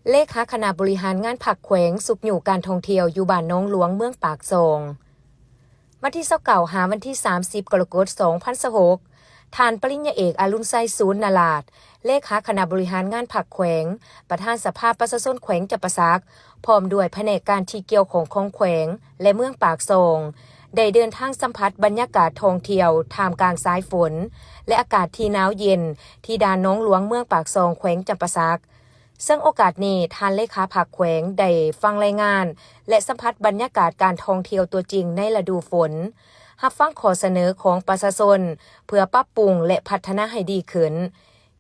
เลขาคณะบริหารงานผักแขวงสุขอยู่การท่องเที่ยวอยู่บ้านน้องหลวงเมืองปากซองวันที่29หาวันที่30กรกฎาคม2026ท่านปริญญาเอกอรุณไซศูนย์นาลาดเลขาคณะบริหารงานผักแขวงประธานสภาประชาชนแขวงจับประซักพร้อมด้วยแผนกการที่เกี่ยวของแขวงและเมืองปากซองได้เดินทางสัมผัสบรรยากาศท่องเที่ยวท่ามกลางสายฝนและอากาศที่หนาวเย็นที่ด่านน้องหลวงเมืองปากซองแขวงจับประซักซึ่งโอกาสนี้ท่านเลขาผักแขวงได้ฟังรายงานและสัมผัสบรรยากาศการท่องเที่ยวตัวจริงในฤดูฝนรับฟังข้อเสนอของประชาชนเพื่อปรับปรุงและพัฒนาให้ดีขึ้น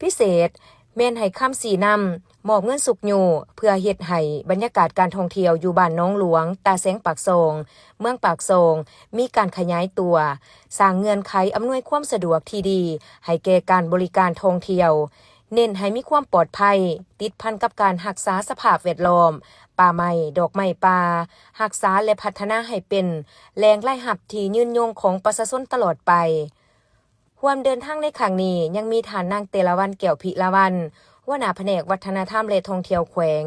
พิเศษแม่นให้คำสีนำมอบเงินสุกอยู่เพื่อเฮ็ดให้บรรยากาศการท่องเที่ยวอยู่บ้านน้องหลวงตาแสงปากซองเมืองปากซองมีการขยายตัวสร้างเงื่อนไขอำนวยความสะดวกที่ดีให้แก่การบริการท่องเที่ยวเน้นให้มีความปลอดภัยติดพันกับการรักษาสภาพแวดล้อมป่าไม้ดอกไม้ป่ารักษาและพัฒนาให้เป็นแหล่งรายรับที่ยืนยงของประชาชนตลอดไปร่วมเดินทางในครั้งนี้ยังมีท่านนางเตลวันแก้วพิลาวันหัวหน้าแผนกวัฒนธรรมและท่องเที่ยวแขวง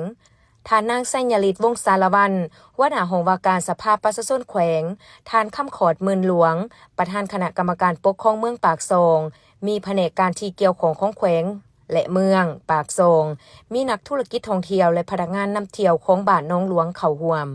ท่านนางไสยฤทธิ์วงศ์สารวันหัวหน้าห้องว่าการสภาประชาชนแขวงท่านคำขอดหมื่นหลวงประธานคณะกรรมการปกครองเมืองปากซองมีแผนกการที่เกี่ยวของแขวงและเมืองปากซองมีนักธุรกิจท่องเที่ยวและพนักงานนำเที่ยวของบ้านน้องหลวงเข้าร่วม